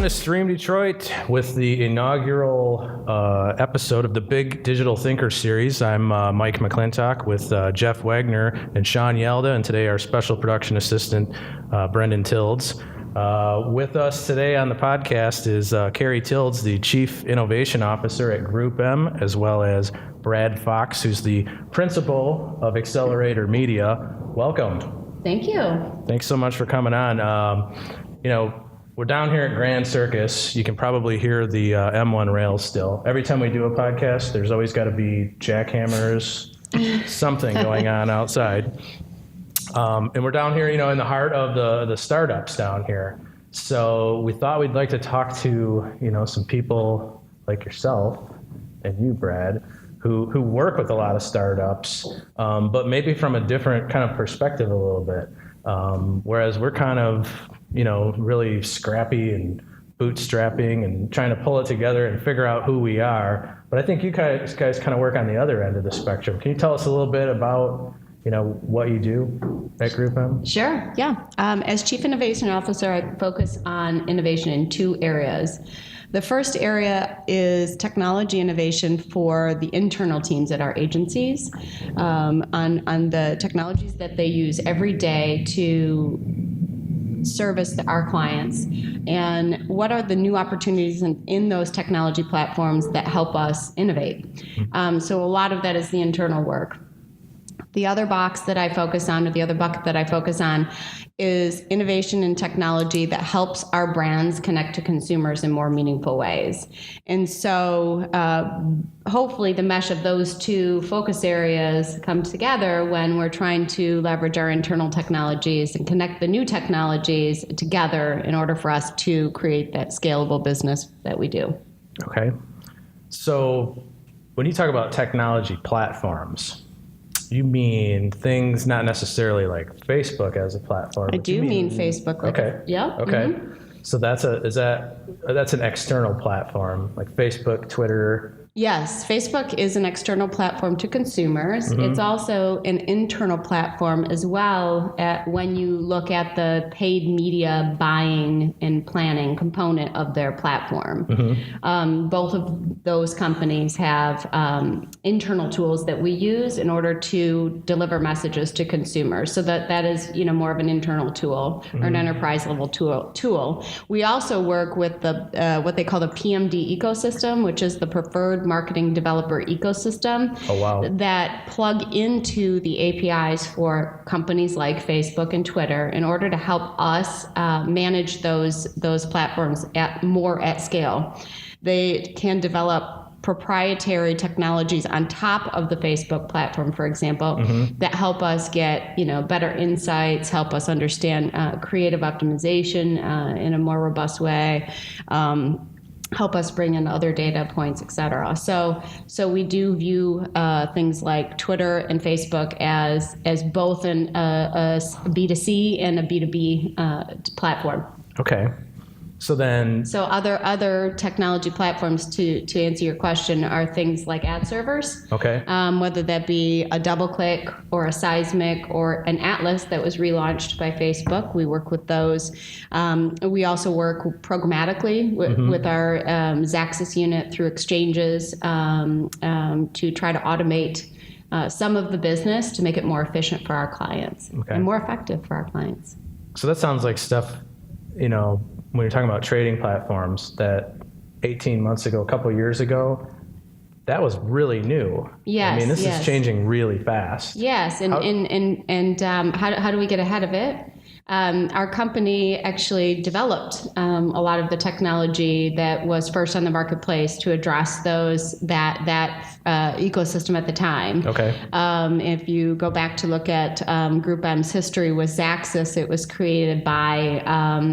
Welcome to Stream Detroit with the inaugural episode of the Big Digital Thinker series. I'm Mike McClintock with Jeff Wagner and Sean Yelda, and today our special production assistant, Brendan Tilds. With us today on the podcast is Cary Tilds, the Chief Innovation Officer at Group M, as well as Brad Fox, who's the Principal of Accelerator Media. Welcome. Thank you. Thanks so much for coming on. We're down here at Grand Circus. You can probably hear the M1 rails still. Every time we do a podcast, there's always got to be jackhammers, something going on outside. And we're down here, in the heart of the startups down here. So we thought we'd like to talk to, some people like yourself and you, Brad, who work with a lot of startups, but maybe from a different kind of perspective a little bit. Whereas we're kind of, really scrappy and bootstrapping and trying to pull it together and figure out who we are. But I think you guys kind of work on the other end of the spectrum. Can you tell us a little bit about, what you do at Group M? Sure, yeah. As Chief Innovation Officer, I focus on innovation in two areas. The first area is technology innovation for the internal teams at our agencies, on the technologies that they use every day to service our clients, and what are the new opportunities in those technology platforms that help us innovate. So a lot of that is the internal work. The other box that I focus on, or the other bucket that I focus on, is innovation and technology that helps our brands connect to consumers in more meaningful ways. And so hopefully the mesh of those two focus areas come together when we're trying to leverage our internal technologies and connect the new technologies together in order for us to create that scalable business that we do. Okay. So when you talk about technology platforms, you mean things not necessarily like Facebook as a platform. I do mean Facebook. Okay. Yeah. Okay. Mm-hmm. So that's an external platform, like Facebook, Twitter. Yes, Facebook is an external platform to consumers. Mm-hmm. It's also an internal platform as well when you look at the paid media buying and planning component of their platform. Mm-hmm. Both of those companies have internal tools that we use in order to deliver messages to consumers. So that is, more of an internal tool, mm-hmm. or an enterprise level tool. We also work with the what they call the PMD ecosystem, which is the preferred marketing developer ecosystem. Oh, wow. That plug into the APIs for companies like Facebook and Twitter in order to help us manage those platforms at scale. They can develop proprietary technologies on top of the Facebook platform, for example, mm-hmm. that help us get better insights, help us understand creative optimization in a more robust way, help us bring in other data points, et cetera. So we do view things like Twitter and Facebook as both a B2C and a B2B platform. Okay. So other technology platforms, to answer your question, are things like ad servers. Okay. Whether that be a DoubleClick or a Seismic or an Atlas that was relaunched by Facebook, we work with those. We also work programmatically mm-hmm. with our Xaxis unit through exchanges to try to automate some of the business to make it more efficient for our clients and more effective for our clients. So that sounds like stuff, when you're talking about trading platforms that 18 months ago, a couple of years ago, that was really new. Yes. I mean, this is changing really fast. Yes. And how do we get ahead of it? Our company actually developed a lot of the technology that was first on the marketplace to address that ecosystem at the time. Okay. If you go back to look at Group M's history with Xaxis, it was created by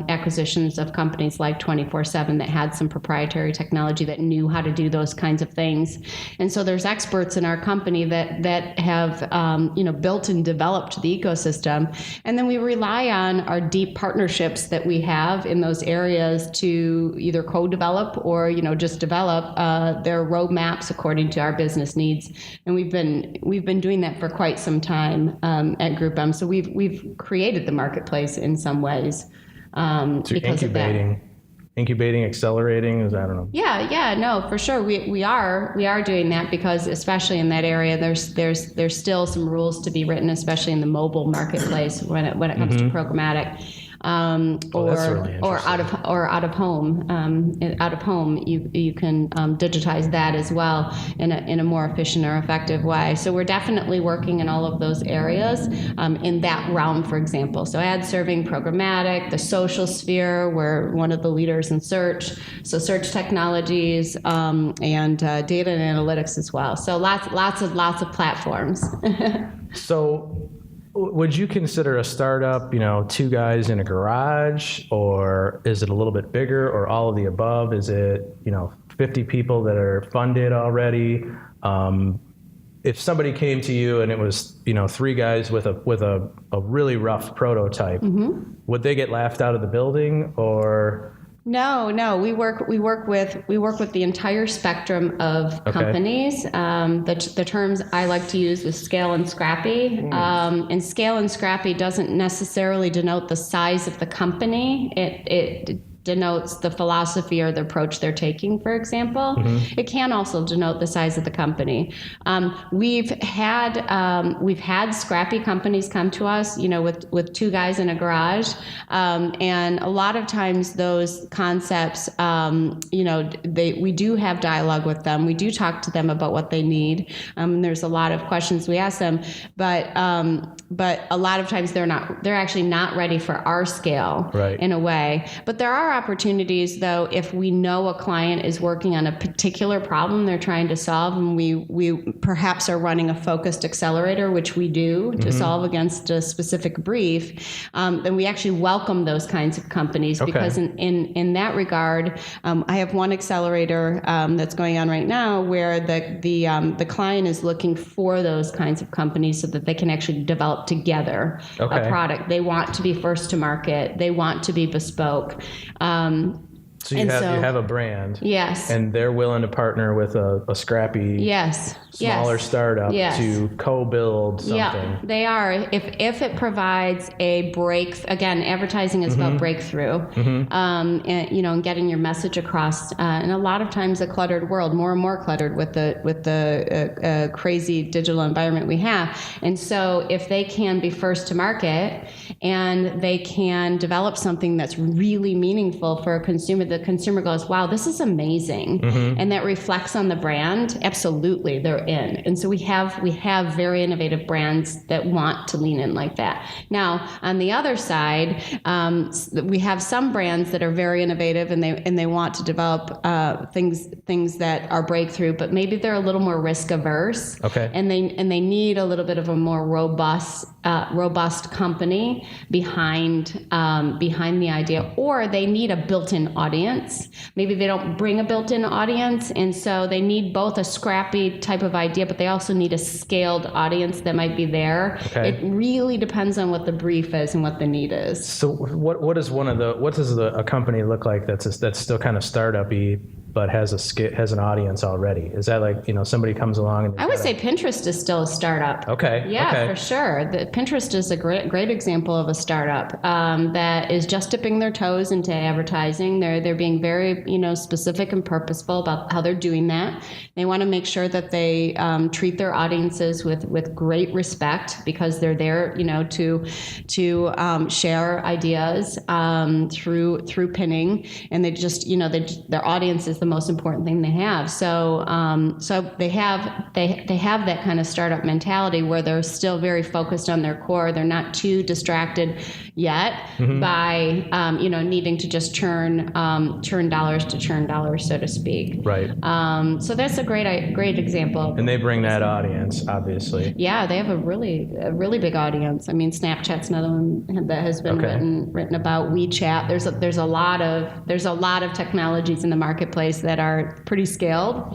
acquisitions of companies like 24/7 that had some proprietary technology that knew how to do those kinds of things. And so there's experts in our company that have built and developed the ecosystem, and then we rely on our deep partnerships that we have in those areas to either co-develop or just develop their roadmaps according to our business needs. And we've been doing that for quite some time at Group M. So we've created the marketplace in some ways because incubating. of that. incubating, accelerating? I don't know. Yeah, no, for sure. We are doing that because especially in that area, there's still some rules to be written, especially in the mobile marketplace when it comes to programmatic. That's really or interesting. out of home. Out of home, you can digitize that as well in a more efficient or effective way. So we're definitely working in all of those areas in that realm, for example. So ad serving, programmatic, the social sphere. We're one of the leaders in search. So search technologies and data and analytics as well. So lots of platforms. So would you consider a startup, 2 guys in a garage, or is it a little bit bigger, or all of the above? Is it, 50 people that are funded already? If somebody came to you and it was, 3 guys with a really rough prototype, would they get laughed out of the building, or? No. We work with the entire spectrum of companies. The terms I like to use is scale and scrappy. And scale and scrappy doesn't necessarily denote the size of the company. It denotes the philosophy or the approach they're taking, for example. It can also denote the size of the company. We've had scrappy companies come to us, with 2 guys in a garage, and a lot of times those concepts, we do have dialogue with them. We do talk to them about what they need. There's a lot of questions we ask them, but a lot of times they're actually not ready for our scale, right, in a way. But there are opportunities, though, if we know a client is working on a particular problem they're trying to solve, and we perhaps are running a focused accelerator, which we do to solve against a specific brief, then we actually welcome those kinds of companies, because in that regard, I have one accelerator that's going on right now where the client is looking for those kinds of companies so that they can actually develop together a product. They want to be first to market. They want to be bespoke. So you have a brand, yes, and they're willing to partner with a scrappy, smaller startup to co-build something. Yeah, they are. If it provides a again, advertising is about breakthrough, and getting your message across. And a lot of times, a cluttered world, more and more cluttered with the crazy digital environment we have. And so, if they can be first to market and they can develop something that's really meaningful for a consumer, the consumer goes, wow, this is amazing. And that reflects on the brand. Absolutely, they're in. And so we have very innovative brands that want to lean in like that. Now, on the other side, we have some brands that are very innovative and they want to develop things that are breakthrough, but maybe they're a little more risk averse. And they need a little bit of a more robust company behind the idea, or they need a built-in audience. Maybe they don't bring a built-in audience, and so they need both a scrappy type of idea, but they also need a scaled audience that might be there. It really depends on what the brief is and what the need is. So what does a company look like that's still kind of startup-y but has an audience already? Is that like, somebody comes along and I would say Pinterest is still a startup. For sure. Pinterest is a great example of a startup that is just dipping their toes into advertising. They're being very, specific and purposeful about how they're doing that. They want to make sure that they treat their audiences with great respect, because they're there, to share ideas through pinning, and they just, their audience is the most important thing they have. So they have that kind of startup mentality where they're still very focused on their core. They're not too distracted yet by needing to just churn dollars, so to speak. Right. So that's a great example. And they bring that audience, obviously. Yeah, they have a really big audience. I mean, Snapchat's another one that has been written about. WeChat. There's a lot of technologies in the marketplace that are pretty scaled.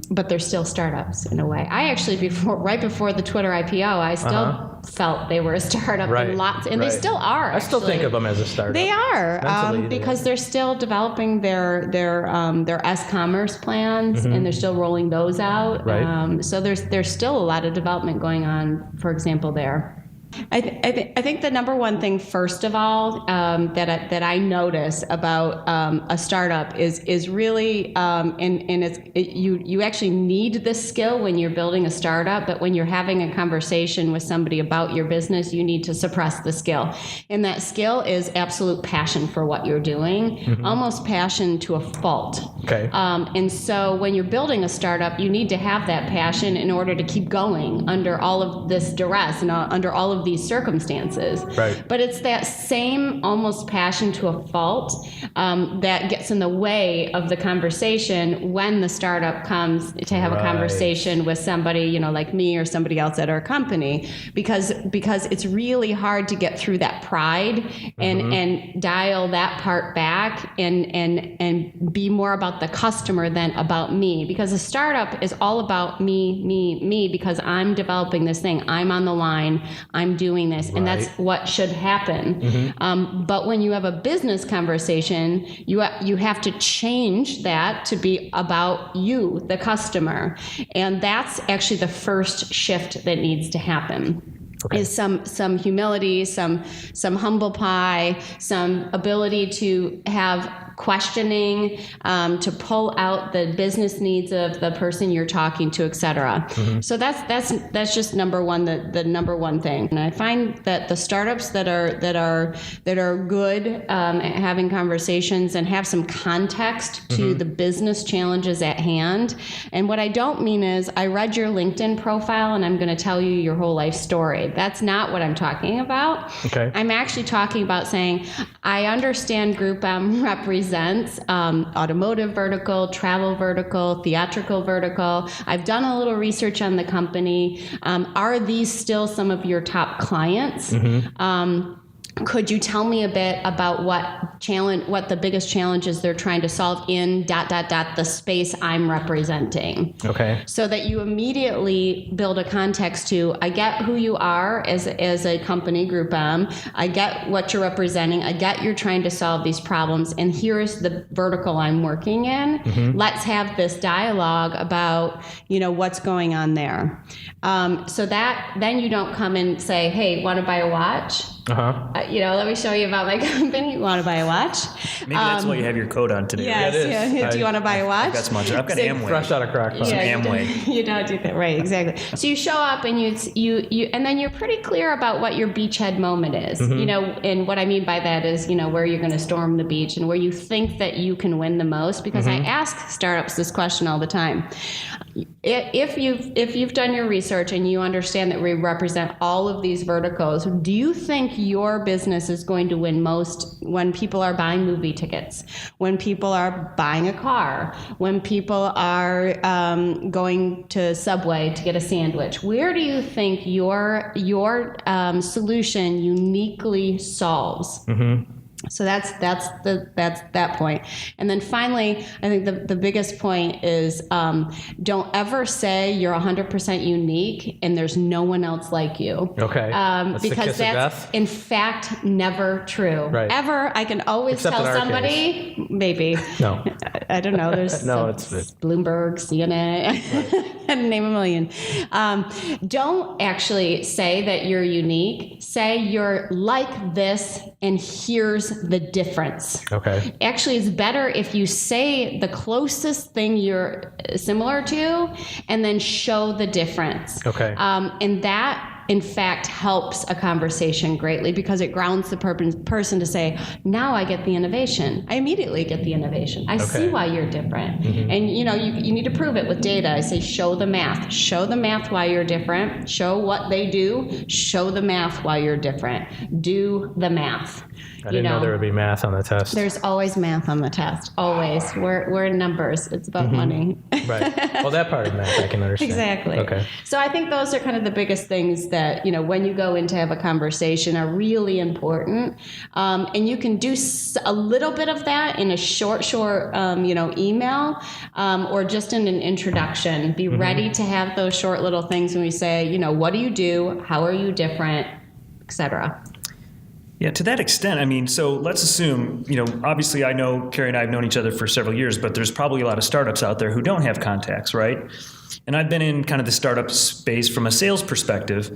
But they're still startups in a way. I actually, right before the Twitter IPO, I still felt they were a startup and they still are. I still think of them as a startup. They are, because they're still developing their S-commerce plans, and they're still rolling those out. So there's still a lot of development going on, for example, there. I think the number one thing, first of all, that I notice about a startup is really, you actually need this skill when you're building a startup, but when you're having a conversation with somebody about your business, you need to suppress the skill. And that skill is absolute passion for what you're doing, almost passion to a fault. Okay. And so when you're building a startup, you need to have that passion in order to keep going under all of this duress and under all of these circumstances. Right. But it's that same almost passion to a fault that gets in the way of the conversation when the startup comes to have a conversation with somebody, like me or somebody else at our company, because it's really hard to get through that pride and dial that part back and be more about the customer than about me, because a startup is all about me, because I'm developing this thing, I'm on the line, I'm doing this, and that's what should happen. But when you have a business conversation, you have to change that to be about you, the customer, and that's actually the first shift that needs to happen. Okay. Is some humility, some humble pie, some ability to have questioning, to pull out the business needs of the person you're talking to, et cetera. So that's just number one, the number one thing. And I find that the startups that are good at having conversations and have some context to the business challenges at hand. And what I don't mean is I read your LinkedIn profile and I'm going to tell you your whole life story. That's not what I'm talking about. Okay. I'm actually talking about saying, I understand Group M represents automotive vertical, travel vertical, theatrical vertical. I've done a little research on the company. Are these still some of your top clients? Could you tell me a bit about what the biggest challenges they're trying to solve in ... the space I'm representing? Okay. So that you immediately build a context to, I get who you are as a company, Group M. I get what you're representing. I get you're trying to solve these problems, and here's the vertical I'm working in. Let's have this dialogue about, what's going on there. So that then you don't come and say, hey, want to buy a watch? Let me show you about my company. You want to buy a watch? Maybe that's why you have your coat on today. Yes, right? yeah. Do you want to buy a watch? I've got some watches. I've got Amway. Fresh out of crock pot. Amway. You don't do that, right? Exactly. So you show up and you and then you're pretty clear about what your beachhead moment is. And what I mean by that is where you're going to storm the beach and where you think that you can win the most. Because I ask startups this question all the time. If you've done your research and you understand that we represent all of these verticals, do you think your business is going to win most when people are buying movie tickets, when people are buying a car, when people are going to Subway to get a sandwich? Where do you think your solution uniquely solves? So that's that point. And then finally, I think the biggest point is don't ever say you're 100% unique and there's no one else like you. Okay. Because that's in fact never true. Right. Ever. I can always tell somebody, maybe. No. I don't know. There's it's Bloomberg, CNN, right. Name a million. Don't actually say that you're unique. Say you're like this and here's the difference. Okay. Actually, it's better if you say the closest thing you're similar to and then show the difference. Okay. And that, in fact, helps a conversation greatly because it grounds the person to say, now I get the innovation. I immediately get the innovation. I see why you're different. And you need to prove it with data. I say, show the math. Show the math why you're different. Show what they do. Show the math why you're different. Do the math. I didn't know there would be math on the test. There's always math on the test. Always. We're in numbers. It's about money. Right. Well, that part of math I can understand. Exactly. Okay. So I think those are kind of the biggest things that, when you go in to have a conversation are really important. And you can do a little bit of that in a short, email or just in an introduction. Be ready to have those short little things when we say, what do you do? How are you different? Et cetera. Yeah, to that extent, so let's assume, obviously I know Cary and I have known each other for several years, but there's probably a lot of startups out there who don't have contacts, right? And I've been in kind of the startup space from a sales perspective,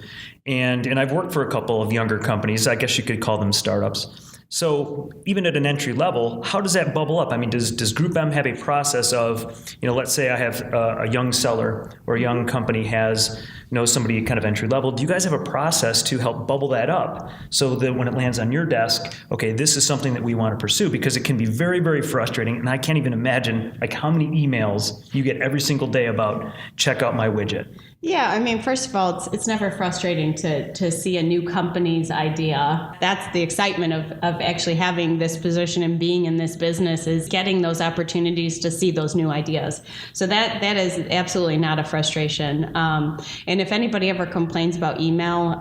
and I've worked for a couple of younger companies. I guess you could call them startups. So even at an entry level, how does that bubble up? I mean, does Group M have a process of, let's say I have a young seller or a young company has, somebody kind of entry level. Do you guys have a process to help bubble that up so that when it lands on your desk, okay, this is something that we want to pursue? Because it can be very, very frustrating. And I can't even imagine like how many emails you get every single day about check out my widget. Yeah, I mean, first of all, it's never frustrating to see a new company's idea. That's the excitement of actually having this position and being in this business, is getting those opportunities to see those new ideas. So that is absolutely not a frustration. And if anybody ever complains about email,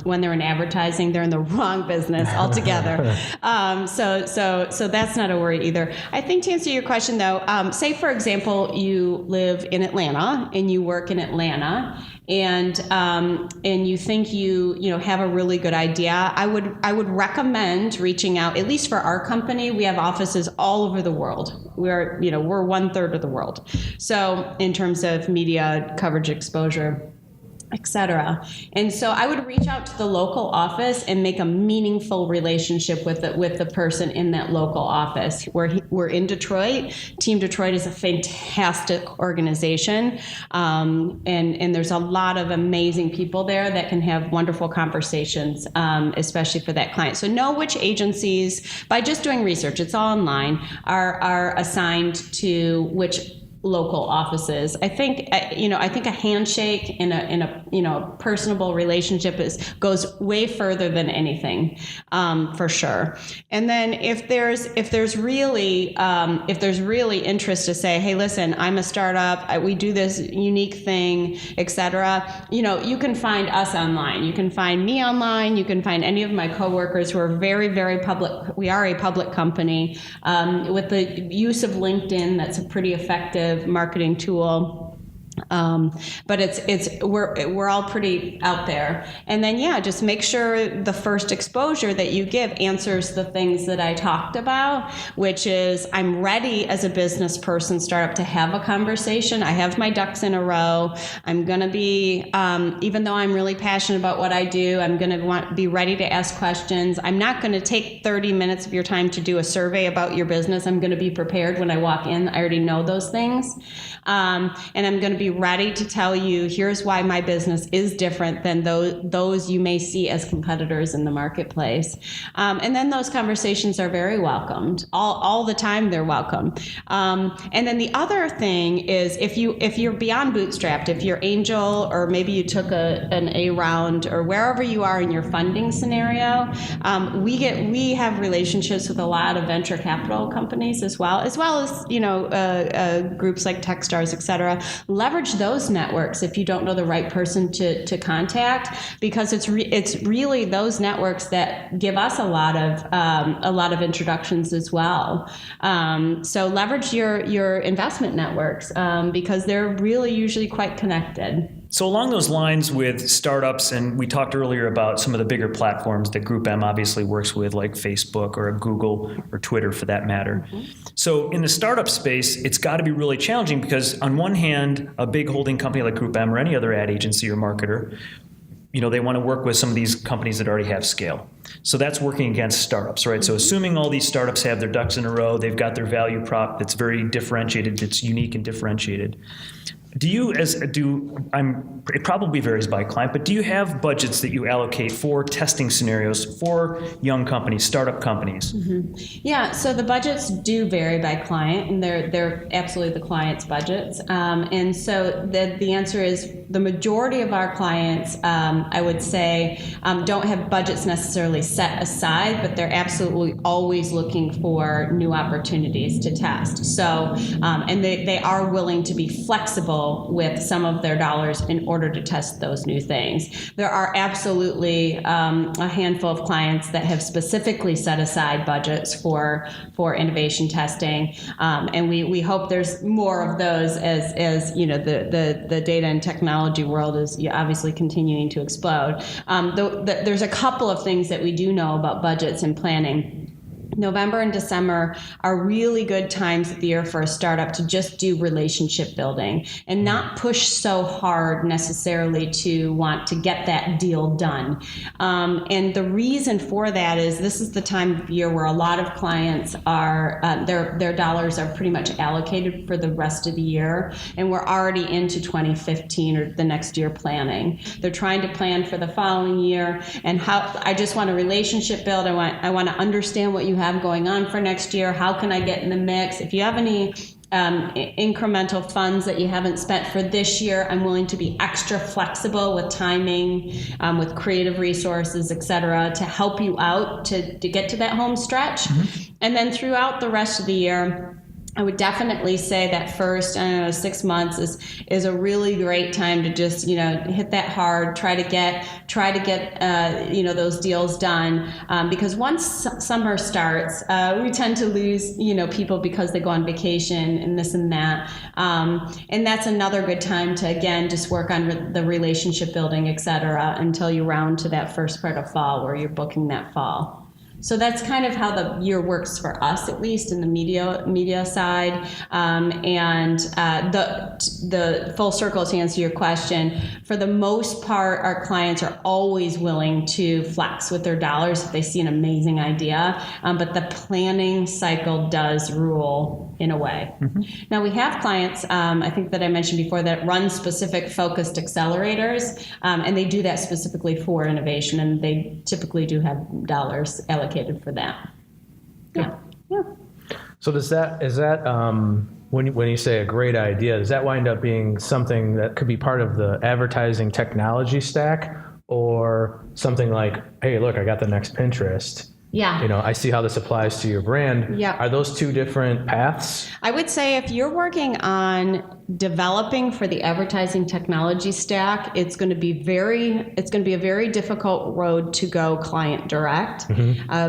when they're in advertising, they're in the wrong business altogether. So that's not a worry either. I think to answer your question though, say for example, you live in Atlanta and you work in Atlanta, and you think you have a really good idea, I would recommend reaching out. At least for our company, we have offices all over the world. We're 1/3 of the world. So in terms of media coverage, exposure, etc. And so I would reach out to the local office and make a meaningful relationship with the person in that local office. We're in Detroit. Team Detroit is a fantastic organization, and there's a lot of amazing people there that can have wonderful conversations, especially for that client. So know which agencies, by just doing research, it's all online, are assigned to which local offices. I think a handshake in a personable relationship goes way further than anything, for sure. And then if there's really interest to say, hey, listen, I'm a startup, we do this unique thing, etc. You can find us online. You can find me online. You can find any of my coworkers who are very, very public. We are a public company, with the use of LinkedIn. That's a pretty effective marketing tool. But we're all pretty out there. And then, just make sure the first exposure that you give answers the things that I talked about, which is I'm ready as a business person, startup, to have a conversation. I have my ducks in a row. I'm going to be, even though I'm really passionate about what I do, I'm going to be ready to ask questions. I'm not going to take 30 minutes of your time to do a survey about your business. I'm going to be prepared when I walk in. I already know those things. And I'm going to be ready to tell you, here's why my business is different than those you may see as competitors in the marketplace. And then those conversations are very welcomed. All the time they're welcome. And then the other thing is, if you're beyond bootstrapped, if you're angel, or maybe you took an A round, or wherever you are in your funding scenario, we have relationships with a lot of venture capital companies as well as groups like Techstars, et cetera. Leverage those networks if you don't know the right person to contact, because it's really those networks that give us a lot of introductions as well. So leverage your investment networks, because they're really usually quite connected. So along those lines with startups, and we talked earlier about some of the bigger platforms that Group M obviously works with, like Facebook or Google or Twitter for that matter. Mm-hmm. So in the startup space, it's got to be really challenging, because on one hand, a big holding company like Group M or any other ad agency or marketer, they want to work with some of these companies that already have scale. So that's working against startups, right? Mm-hmm. So assuming all these startups have their ducks in a row, they've got their value prop that's very differentiated, that's unique and differentiated. It probably varies by client, but do you have budgets that you allocate for testing scenarios for young companies, startup companies? Mm-hmm. Yeah, so the budgets do vary by client, and they're absolutely the client's budgets. And so the answer is the majority of our clients, I would say, don't have budgets necessarily set aside, but they're absolutely always looking for new opportunities to test. So, and they are willing to be flexible with some of their dollars in order to test those new things. There are absolutely a handful of clients that have specifically set aside budgets for innovation testing, and we hope there's more of those as the data and technology world is obviously continuing to explode. There's a couple of things that we do know about budgets and planning. November and December are really good times of the year for a startup to just do relationship building and not push so hard necessarily to want to get that deal done. And the reason for that is this is the time of year where a lot of clients are, their dollars are pretty much allocated for the rest of the year, and we're already into 2015 or the next year planning. They're trying to plan for the following year, and how I just want a relationship build. I want to understand what you have going on for next year. How can I get in the mix? If you have any incremental funds that you haven't spent for this year, I'm willing to be extra flexible with timing, with creative resources, et cetera, to help you out to get to that home stretch. And then throughout the rest of the year, I would definitely say that first, 6 months is a really great time to just, hit that hard, try to get those deals done. Because once summer starts, we tend to lose, people because they go on vacation and this and that. And that's another good time to, again, just work on the relationship building, et cetera, until you round to that first part of fall where you're booking that fall. So that's kind of how the year works for us, at least in the media side. And the full circle to answer your question, for the most part, our clients are always willing to flex with their dollars if they see an amazing idea. But the planning cycle does rule in a way. Now we have clients, I think that I mentioned before, that run specific focused accelerators, and they do that specifically for innovation, and they typically do have dollars allocated for that. Yeah. So is that when you say a great idea, does that wind up being something that could be part of the advertising technology stack, or something like, hey, look, I got the next Pinterest? Yeah. I see how this applies to your brand. Yeah. Are those two different paths? I would say if you're working on developing for the advertising technology stack, it's going to be a very difficult road to go client direct,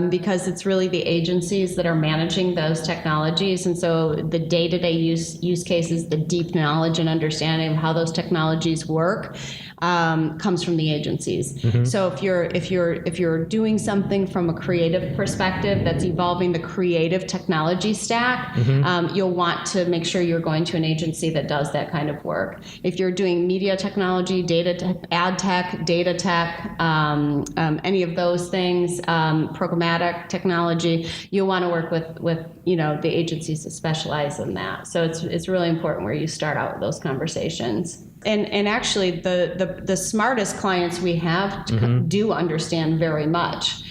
because it's really the agencies that are managing those technologies. And so the day-to-day use cases, the deep knowledge and understanding of how those technologies work, comes from the agencies. So if you're doing something from a creative perspective that's evolving the creative technology stack, you'll want to make sure you're going to an agency that does that kind of work. If you're doing media technology, ad tech, data tech, any of those things, programmatic technology, you'll want to work with the agencies that specialize in that. So it's really important where you start out with those conversations. And actually, the smartest clients we have do understand very much.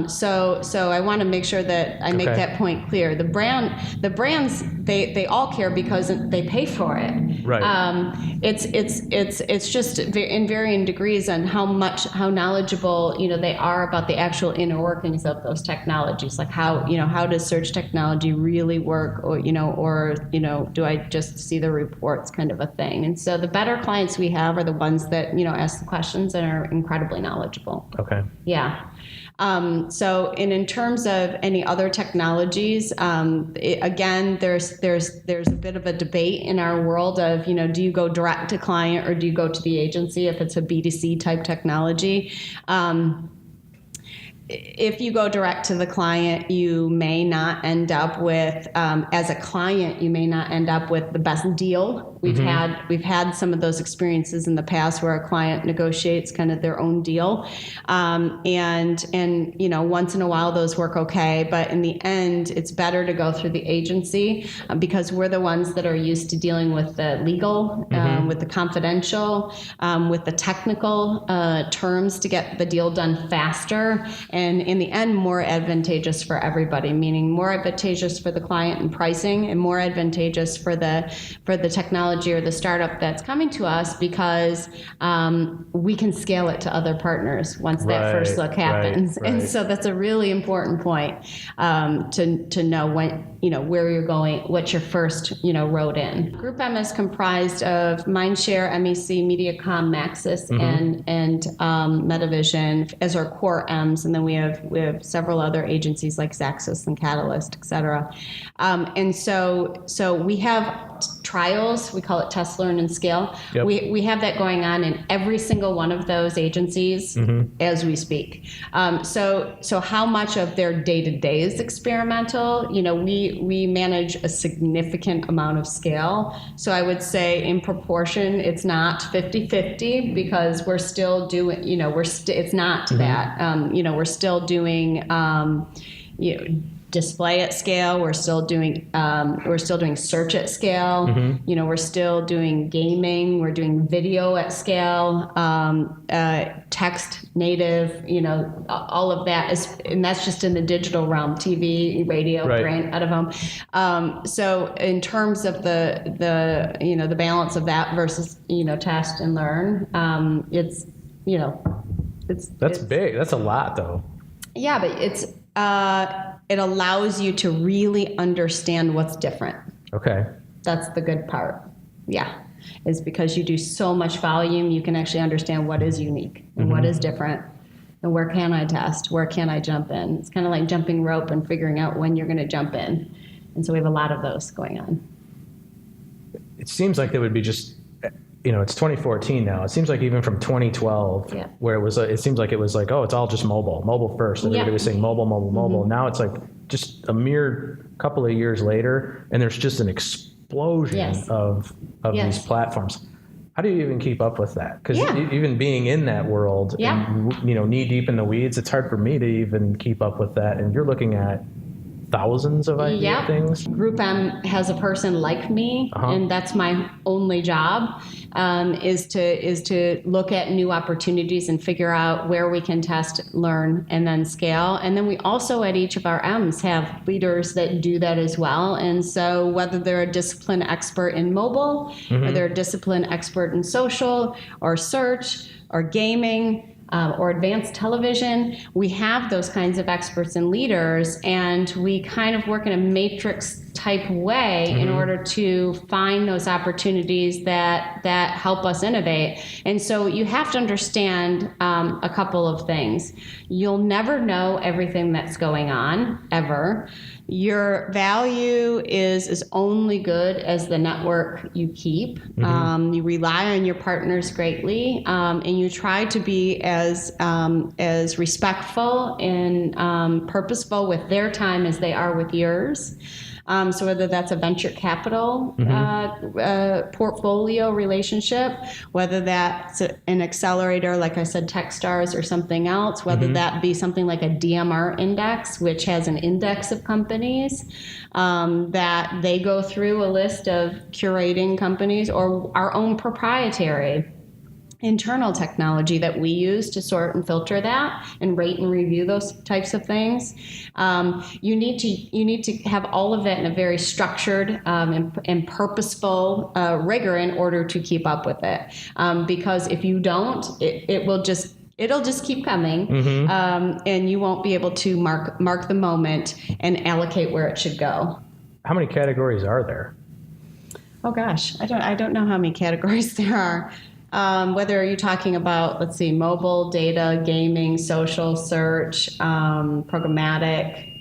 So I want to make sure that I make that point clear. The brands, they all care because they pay for it. Right. It's just in varying degrees on how knowledgeable they are about the actual inner workings of those technologies, like how does search technology really work, or do I just see the reports kind of a thing. And so the better clients we have are the ones that ask the questions and are incredibly knowledgeable. Okay. Yeah. So in terms of any other technologies, again, there's a bit of a debate in our world of, do you go direct to client or do you go to the agency if it's a B2C type technology? If you go direct to the client, you may not end up with, as a client, you may not end up with the best deal. We've had some of those experiences in the past where a client negotiates kind of their own deal, and once in a while those work okay, but in the end, it's better to go through the agency because we're the ones that are used to dealing with the legal, with the confidential, with the technical terms to get the deal done faster. And in the end, more advantageous for everybody, meaning more advantageous for the client in pricing and more advantageous for the technology or the startup that's coming to us because we can scale it to other partners once that first look happens. Right. And so that's a really important point to know where you're going, what's your first road in. Group M is comprised of Mindshare, MEC, MediaCom, Maxis, and Metavision as our core M's, and then we have several other agencies like Xaxis and Catalyst, et cetera. And so we have trials. We call it test, learn, and scale. Yep. We have that going on in every single one of those agencies as we speak. So how much of their day-to-day is experimental? We manage a significant amount of scale. So I would say in proportion, it's not 50-50 because we're still doing, it's not that. We're still doing, display at scale. We're still doing search at scale. We're still doing gaming. We're doing video at scale, text native. All of that is, and that's just in the digital realm: TV, radio, Right. print, out of home. So in terms of the balance of that versus test and learn, it's big. That's a lot, though. Yeah, but it allows you to really understand what's different. Okay. That's the good part. Yeah, is because you do so much volume, you can actually understand what is unique and what is different, and where can I test, where can I jump in. It's kind of like jumping rope and figuring out when you're going to jump in, and so we have a lot of those going on. It seems like there would be just, it's 2014 now. It seems like even from 2012, Yeah. where it seems like it was like, oh, it's all just mobile first. Everybody Yeah. was saying mobile. Now it's like just a mere couple of years later, and there's just an explosion Yes. of Yes. these platforms. How do you even keep up with that? Because Yeah. even being in that world, Yeah. and, knee deep in the weeds, it's hard for me to even keep up with that. And you're looking at thousands of idea Yep. things. Group M has a person like me, and that's my only job, is to look at new opportunities and figure out where we can test, learn, and then scale. And then we also at each of our M's have leaders that do that as well. And so whether they're a discipline expert in mobile, or they're a discipline expert in social, or search, or gaming, or advanced television, we have those kinds of experts and leaders, and we kind of work in a matrix type way in order to find those opportunities that help us innovate. And so you have to understand a couple of things. You'll never know everything that's going on, ever. Your value is only good as the network you keep. You rely on your partners greatly, and you try to be as respectful and purposeful with their time as they are with yours. So whether that's a venture capital portfolio relationship, whether that's an accelerator, like I said, Techstars or something else, whether that be something like a DMR index, which has an index of companies that they go through a list of curating companies, or our own proprietary internal technology that we use to sort and filter that and rate and review those types of things. You need to have all of that in a very structured and purposeful rigor in order to keep up with it. Because if you don't, it'll just keep coming, and you won't be able to mark the moment and allocate where it should go. How many categories are there? Oh gosh, I don't know how many categories there are. Whether you're talking about, let's see, mobile, data, gaming, social, search, programmatic,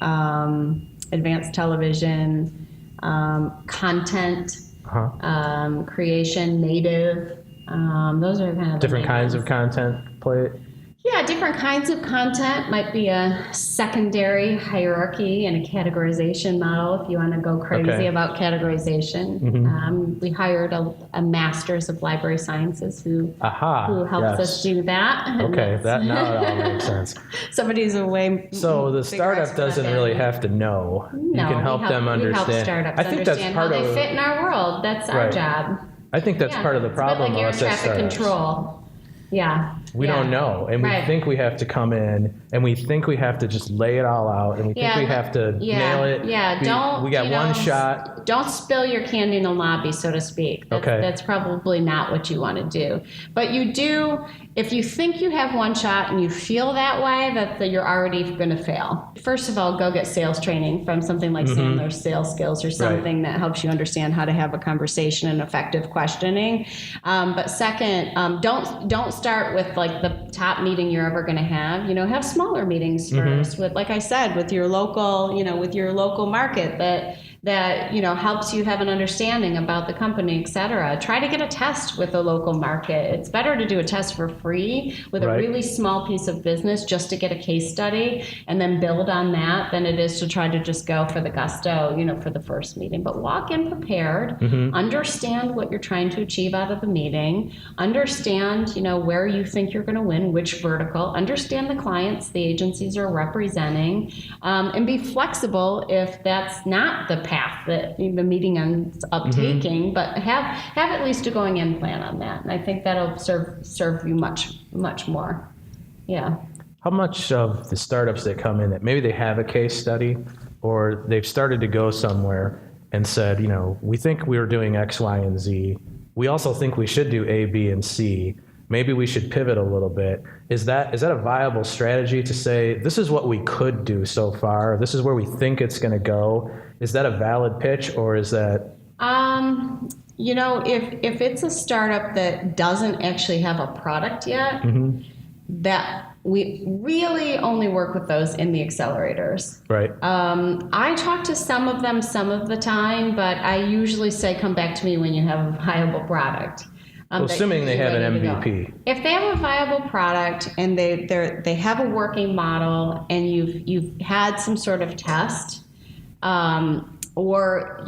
advanced television, content, creation, native. Those are kind of Different kinds of content play. Yeah, different kinds of content might be a secondary hierarchy and a categorization model if you want to go crazy about categorization. We hired a master's of library sciences who helps us do that. Okay, that now it all makes sense. Somebody's a way. So the startup doesn't really have to know. You can help them understand. We help startups understand how they fit in our world. That's our job. I think that's part of the problem. It's a bit like air traffic control. Yeah. We don't know, and we think we have to come in, and we think we have to just lay it all out, and we think we have to nail it. Yeah, we got one shot. Don't spill your candy in the lobby, so to speak. That's probably not what you want to do. But you do, if you think you have one shot and you feel that way, that you're already going to fail. First of all, go get sales training from something like Sandler's Sales Skills or something that helps you understand how to have a conversation and effective questioning. But second, don't start with like the top meeting you're ever going to have. Have smaller meetings first with, like I said, with your local, with your local market that, helps you have an understanding about the company, et cetera. Try to get a test with the local market. It's better to do a test for free with a really small piece of business just to get a case study and then build on that than it is to try to just go for the gusto, for the first meeting. But walk in prepared, understand what you're trying to achieve out of the meeting, understand, where you think you're going to win, which vertical, understand the clients the agencies are representing, and be flexible if that's not the path that the meeting ends up taking, but have at least a going in plan on that. And I think that'll serve you much more. Yeah. How much of the startups that come in that maybe they have a case study or they've started to go somewhere and said, we think we're doing X, Y, and Z. We also think we should do A, B, and C. Maybe we should pivot a little bit. Is that a viable strategy to say, this is what we could do so far, this is where we think it's going to go? Is that a valid pitch, or is that? If it's a startup that doesn't actually have a product yet, that we really only work with those in the accelerators. Right. I talk to some of them some of the time, but I usually say, come back to me when you have a viable product. Assuming they have an MVP. If they have a viable product and they have a working model and you've had some sort of test, or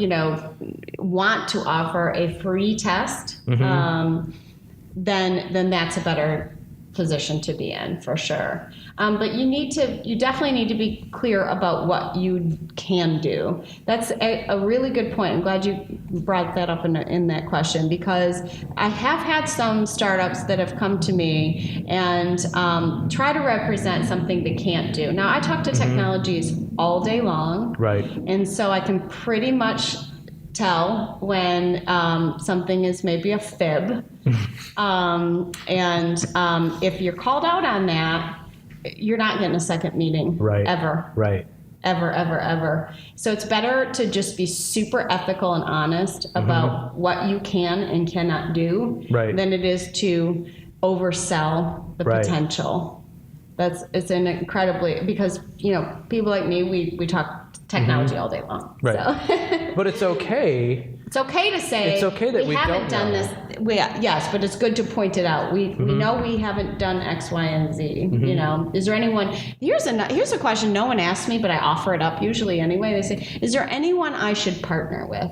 want to offer a free test, then that's a better position to be in for sure. But you definitely need to be clear about what you can do. That's a really good point. I'm glad you brought that up in that question, because I have had some startups that have come to me and try to represent something they can't do. Now, I talk to technologies all day long. Right. And so I can pretty much tell when something is maybe a fib. If you're called out on that, you're not getting a second meeting. Right. Ever. Right. Ever. So it's better to just be super ethical and honest about what you can and cannot do than it is to oversell the potential. It's an incredibly, because, people like me, we talk technology all day long. Right. So. But it's okay. It's okay to say. It's okay that we haven't don't done know. this. Yes, but it's good to point it out. We know we haven't done X, Y, and Z. Is there anyone? Here's a question no one asked me, but I offer it up usually anyway. They say, is there anyone I should partner with?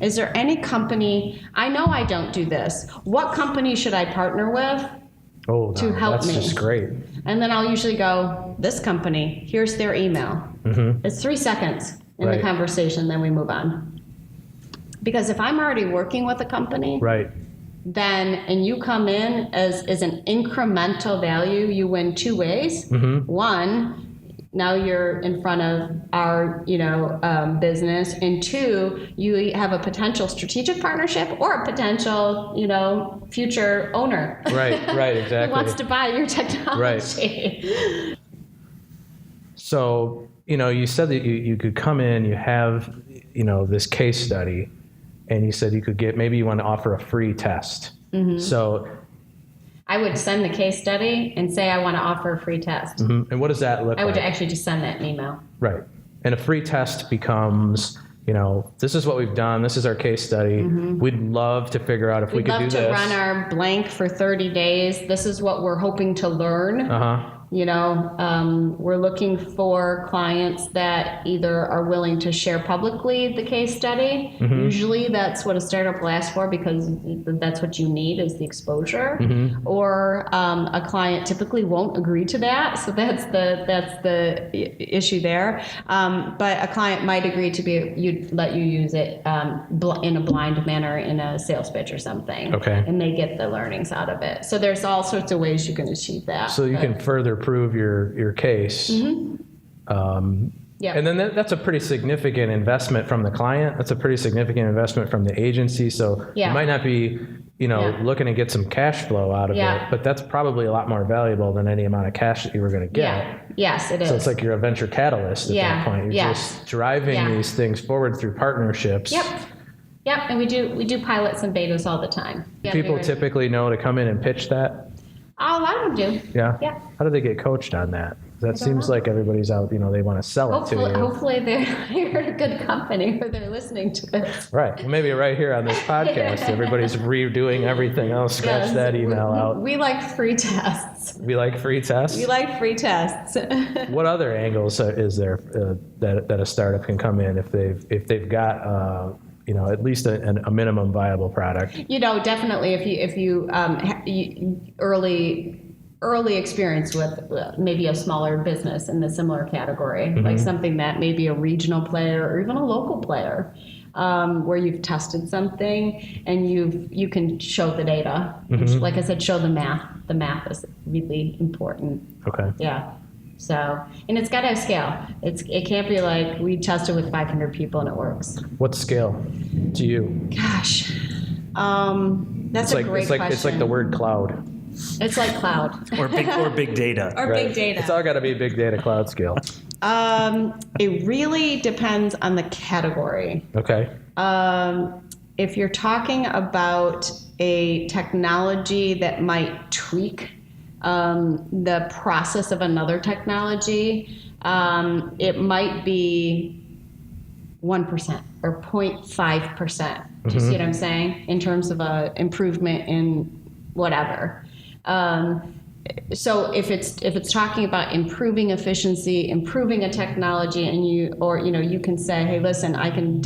Is there any company? I know I don't do this. What company should I partner with? To help me. That's just great. And then I'll usually go, this company, here's their email. It's 3 seconds in the conversation, then we move on. Because if I'm already working with a company, then, and you come in as an incremental value, you win two ways. One, now you're in front of our, business, and two, you have a potential strategic partnership or a potential, future owner. Right, exactly. Who wants to buy your technology. Right. So, you said that you could come in, you have, this case study, and you said maybe you want to offer a free test. So I would send the case study and say I want to offer a free test. And what does that look like? I would actually just send that in email. Right. And a free test becomes, this is what we've done. This is our case study. We'd love to figure out if we could do this. We'd love to run our blank for 30 days. This is what we're hoping to learn. We're looking for clients that either are willing to share publicly the case study. Usually that's what a startup will ask for, because that's what you need is the exposure. Or a client typically won't agree to that. So that's the issue there. But a client might agree to let you use it in a blind manner in a sales pitch or something. Okay. And they get the learnings out of it. So there's all sorts of ways you can achieve that. So you can further prove your case. And then that's a pretty significant investment from the client. That's a pretty significant investment from the agency. So you might not be, looking to get some cash flow out of it, but that's probably a lot more valuable than any amount of cash that you were going to get. Yeah. Yes, it is. So it's like you're a venture catalyst at that point. You're just driving these things forward through partnerships. Yep, and we do pilots and betas all the time. People typically know to come in and pitch that. A lot of them do. Yeah. How do they get coached on that? That seems like everybody's out, they want to sell it to you. Hopefully they're a good company or they're listening to this. Right. Well, maybe right here on this podcast, everybody's redoing everything else. Scratch Yes, that email out. We like free tests. We like free tests? We like free tests. What other angles is there that a startup can come in if they've got at least a minimum viable product? Definitely if you early experience with maybe a smaller business in the similar category, like something that may be a regional player or even a local player, where you've tested something and you can show the data. Like I said, show the math. The math is really important. Okay. Yeah. So, and it's got to have scale. It can't be like we tested with 500 people and it works. What scale to you? Gosh, that's a great question. It's like the word cloud. It's like cloud. or big data. Or Right. big data. It's all got to be big data cloud scale. It really depends on the category. Okay. If you're talking about a technology that might tweak the process of another technology, it might be 1% or 0.5%. Do you see what I'm saying? In terms of a improvement in whatever. So if it's talking about improving efficiency, improving a technology, and you can say, hey, listen, I can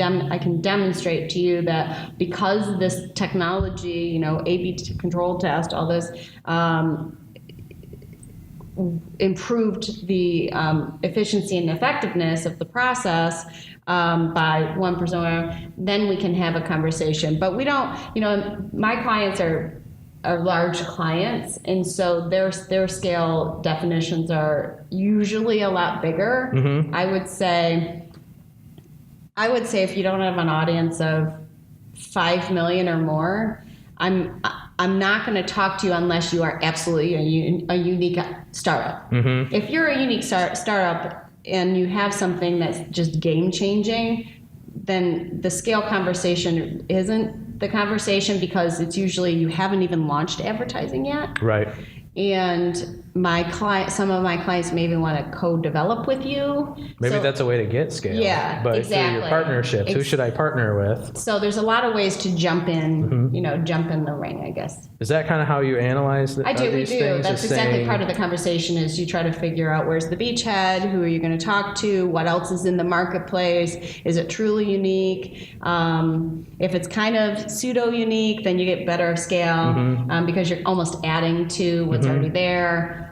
demonstrate to you that because this technology, A/B control test, all this, improved the efficiency and effectiveness of the process by 1%, then we can have a conversation. But we don't, my clients are large clients, and so their scale definitions are usually a lot bigger. I would say if you don't have an audience of 5 million or more, I'm not going to talk to you unless you are absolutely a unique startup. If you're a unique startup and you have something that's just game changing, then the scale conversation isn't the conversation, because it's usually you haven't even launched advertising yet. Right. And some of my clients maybe want to co-develop with you. Maybe that's a way to get scale. Yeah, but exactly. through your partnerships, who should I partner with? So there's a lot of ways to jump in, jump in the ring, I guess. Is that kind of how you analyze I do, we these do. things? That's Is exactly saying, part of the conversation is you try to figure out where's the beachhead, who are you going to talk to, what else is in the marketplace, is it truly unique? If it's kind of pseudo-unique, then you get better scale because you're almost adding to what's already there.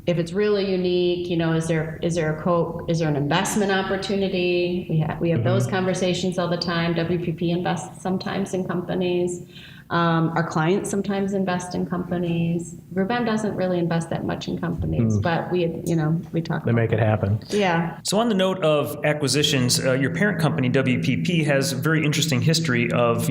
If it's really unique, is there an investment opportunity? We have those conversations all the time. WPP invests sometimes in companies. Our clients sometimes invest in companies. Rubem doesn't really invest that much in companies, but we talk. They make it happen. Yeah. So on the note of acquisitions, your parent company, WPP, has a very interesting history of,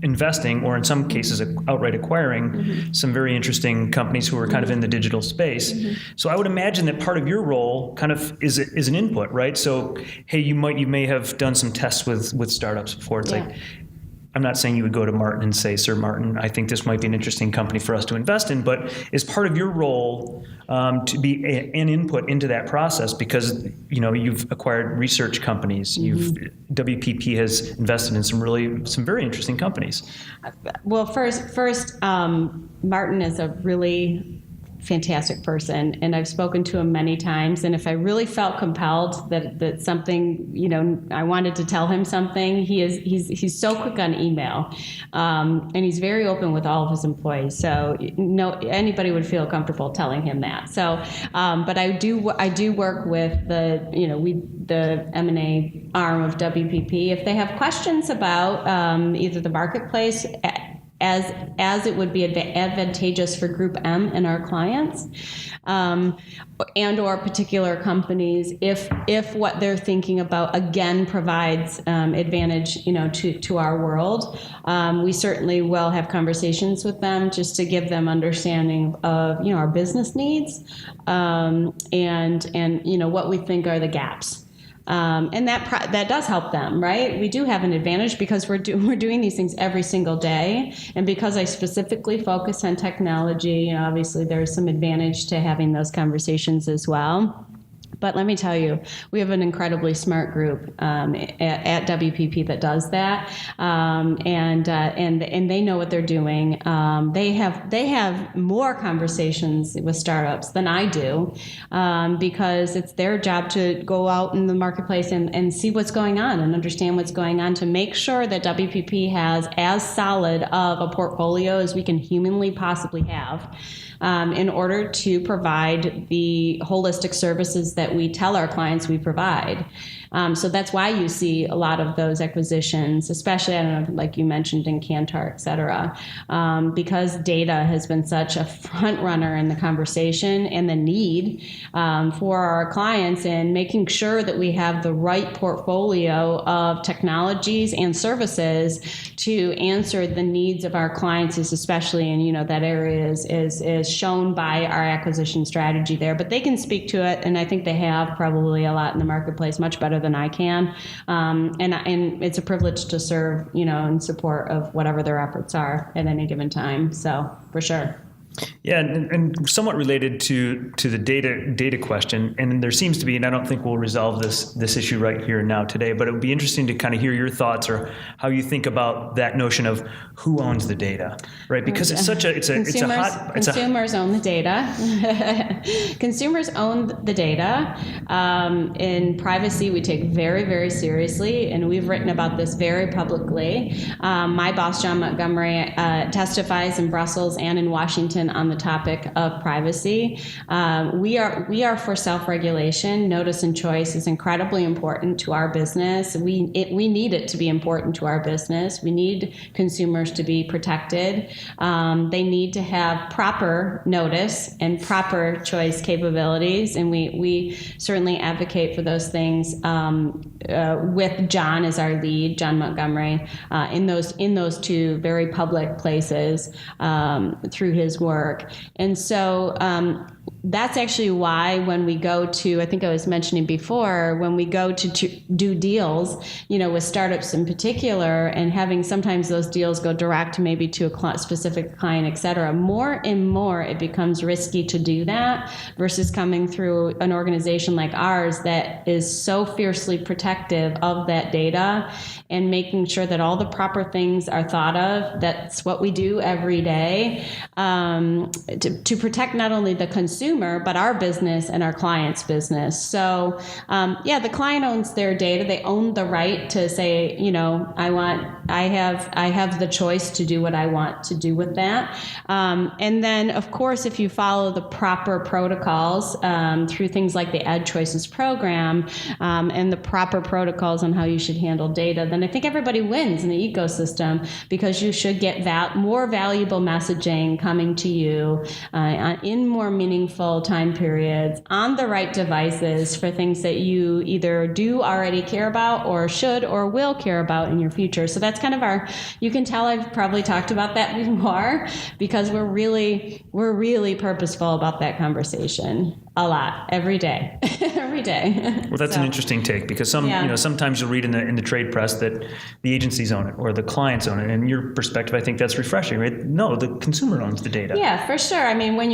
investing, or in some cases outright acquiring some very interesting companies who are kind of in the digital space. So I would imagine that part of your role kind of is an input, right? So, hey, you may have done some tests with startups before. It's like, I'm not saying you would go to Martin and say, Sir Martin, I think this might be an interesting company for us to invest in, but is part of your role to be an input into that process, because you've acquired research companies, WPP has invested in some very interesting companies. Well, first, Martin is a really fantastic person, and I've spoken to him many times, and if I really felt compelled that something, I wanted to tell him something, he's so quick on email, and he's very open with all of his employees, so anybody would feel comfortable telling him that. So but I do work with the M&A arm of WPP. If they have questions about either the marketplace as it would be advantageous for Group M and our clients, and or particular companies, if what they're thinking about again provides advantage, to our world, we certainly will have conversations with them just to give them understanding of our business needs, and what we think are the gaps. And that does help them, right? We do have an advantage because we're doing these things every single day. And because I specifically focus on technology, obviously there's some advantage to having those conversations as well. But let me tell you, we have an incredibly smart group at WPP that does that, and they know what they're doing. They have more conversations with startups than I do, because it's their job to go out in the marketplace and see what's going on and understand what's going on to make sure that WPP has as solid of a portfolio as we can humanly possibly have. In order to provide the holistic services that we tell our clients we provide. So that's why you see a lot of those acquisitions, especially, I don't know, like you mentioned in Kantar, et cetera, because data has been such a front runner in the conversation and the need for our clients and making sure that we have the right portfolio of technologies and services to answer the needs of our clients is especially, and that area is shown by our acquisition strategy there. But they can speak to it, and I think they have probably a lot in the marketplace, much better than I can. And it's a privilege to serve, in support of whatever their efforts are at any given time. So for sure. Yeah, and somewhat related to the data question, and there seems to be, and I don't think we'll resolve this issue right here and now today, but it would be interesting to kind of hear your thoughts or how you think about that notion of who owns the data, right? Because it's such a consumers own the data. Consumers own the data. In privacy, we take very, very seriously, and we've written about this very publicly. My boss, John Montgomery, testifies in Brussels and in Washington on the topic of privacy. We are for self-regulation. Notice and choice is incredibly important to our business. We need it to be important to our business. We need consumers to be protected. They need to have proper notice and proper choice capabilities, and we certainly advocate for those things with John as our lead, John Montgomery, in those two very public places through his work. And so that's actually why when we go to, I think I was mentioning before, when we go to do deals, with startups in particular, and having sometimes those deals go direct maybe to a specific client, et cetera, more and more it becomes risky to do that versus coming through an organization like ours that is so fiercely protective of that data and making sure that all the proper things are thought of. That's what we do every day to protect not only the consumer, but our business and our client's business. So, the client owns their data. They own the right to say, I have the choice to do what I want to do with that. And then, of course, if you follow the proper protocols through things like the Ed Choices program and the proper protocols on how you should handle data, then I think everybody wins in the ecosystem because you should get more valuable messaging coming to you in more meaningful time periods on the right devices for things that you either do already care about or should or will care about in your future. So that's kind of you can tell I've probably talked about that before because we're really purposeful about that conversation a lot, every day, every day. Well, that's an interesting take because sometimes you'll read in the trade press that the agencies own it or the clients own it. And your perspective, I think that's refreshing, right? No, the consumer owns the data. Yeah, for sure. I mean, when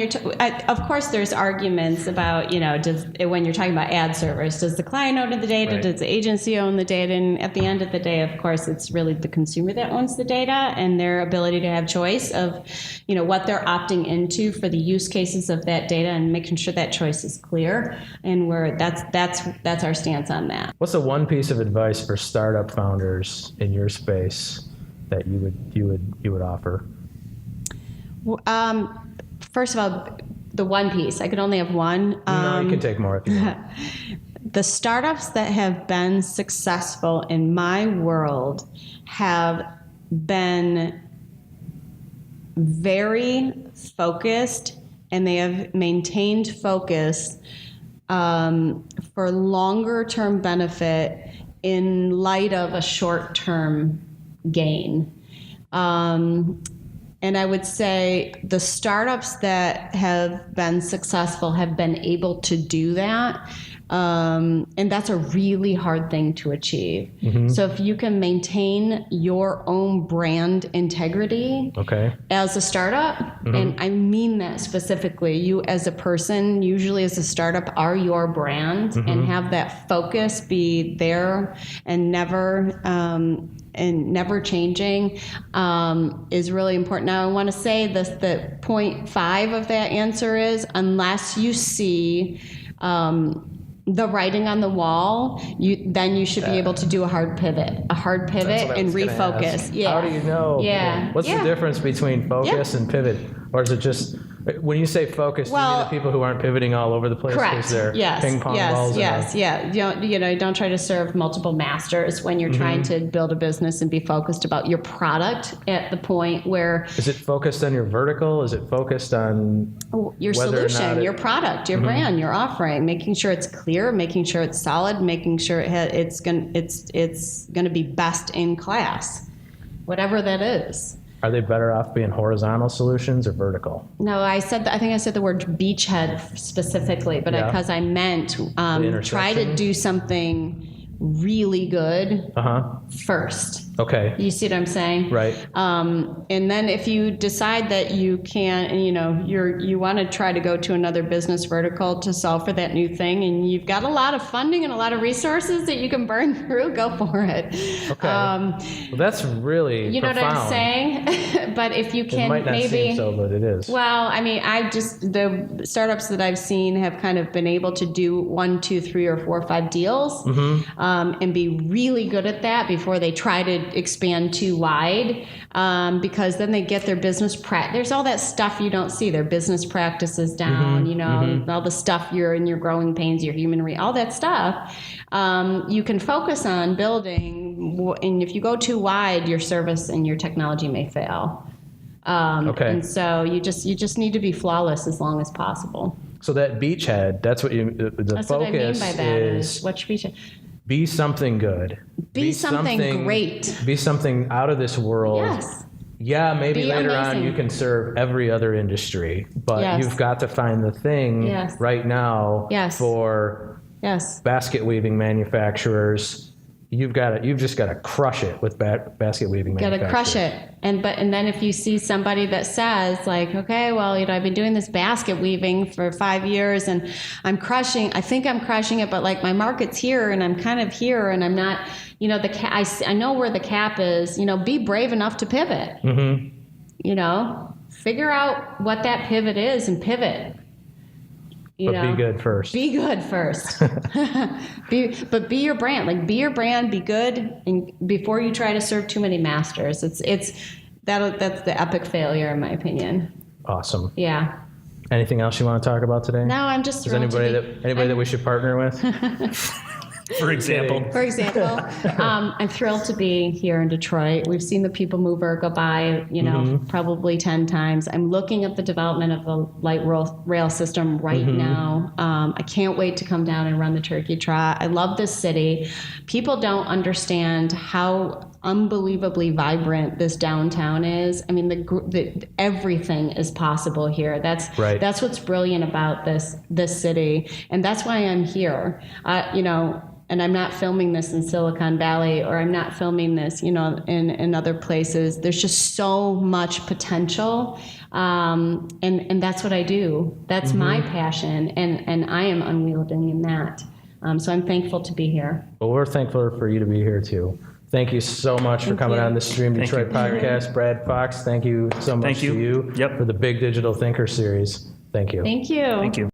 of course, there's arguments about, when you're talking about ad servers, does the client own the data? Right. Does the agency own the data? And at the end of the day, of course, it's really the consumer that owns the data and their ability to have choice of, what they're opting into for the use cases of that data and making sure that choice is clear. And that's our stance on that. What's the one piece of advice for startup founders in your space that you would offer? First of all, the one piece. I could only have one. No, you can take more if you want. The startups that have been successful in my world have been very focused, and they have maintained focus for longer term benefit in light of a short term gain. And I would say the startups that have been successful have been able to do that And that's a really hard thing to achieve. So if you can maintain your own brand integrity as a startup, and I mean that specifically, you as a person, usually as a startup, are your brand, and have that focus be there and never changing, is really important. Now, I want to say this, that point 5 of that answer is, unless you see the writing on the wall, then you should be able to do a hard pivot and refocus. Yeah. How do you know? Yeah. What's the difference between focus and pivot? Or is it just, when you say focus, do you mean the people who aren't pivoting all over the place? Correct. They're ping pong balls? Don't try to serve multiple masters when you're trying to build a business, and be focused about your product at the point where. Is it focused on your vertical? Is it focused on your solution, your product, your brand, your offering, making sure it's clear, making sure it's solid, making sure it's going to be best in class, whatever that is. Are they better off being horizontal solutions or vertical? No, I think I said the word beachhead specifically, but because I meant try to do something really good first. Okay. You see what I'm saying? Right. And then if you decide that you can, and you want to try to go to another business vertical to solve for that new thing, and you've got a lot of funding and a lot of resources that you can burn through, go for it. Okay. Well, that's really profound. Know what I'm saying? But if you can, it might not seem so, but it is. Well, I mean, the startups that I've seen have kind of been able to do 1, 2, 3, or 4, or 5 deals, and be really good at that before they try to expand too wide, because then they get their business there's all that stuff you don't see, their business practices down, all the stuff you're in, your growing pains, your human all that stuff, you can focus on building, and if you go too wide, your service and your technology may fail. And so you just need to be flawless as long as possible. So that beachhead, that's what that's what I mean by that is what's beachhead? Be something good. Be something great. Be something out of this world. Yes. Yeah, maybe Be later amazing. on you can serve every other industry, but you've got to find the thing right now for basket weaving manufacturers. You've just got to crush it with basket weaving manufacturers. Got to crush it. And then if you see somebody that says like, okay, well, I've been doing this basket weaving for 5 years and I think I'm crushing it, but like my market's here and I'm kind of here and I'm not, I know where the cap is, be brave enough to pivot. Figure out what that pivot is and pivot. But be good first. Be good first. But be your brand. Like be your brand. Be good, and before you try to serve too many masters, that's the epic failure in my opinion. Awesome. Yeah. Anything else you want to talk about today? No, I'm just. Is anybody that we should partner with? For example, I'm thrilled to be here in Detroit. We've seen the People Mover go by, probably 10 times. I'm looking at the development of the light rail system right now. I can't wait to come down and run the turkey trot. I love this city. People don't understand how unbelievably vibrant this downtown is. I mean, everything is possible here. That's what's brilliant about this city, and that's why I'm here. And I'm not filming this in Silicon Valley, or I'm not filming this, in other places. There's just so much potential, and that's what I do. That's my passion, and I am unwielding in that. So I'm thankful to be here. Well, we're thankful for you to be here too. Thank you so much for coming on the Stream Detroit podcast, Brad Fox. Thank you so much to you for the Big Digital Thinker series. Thank you. Thank you. Thank you.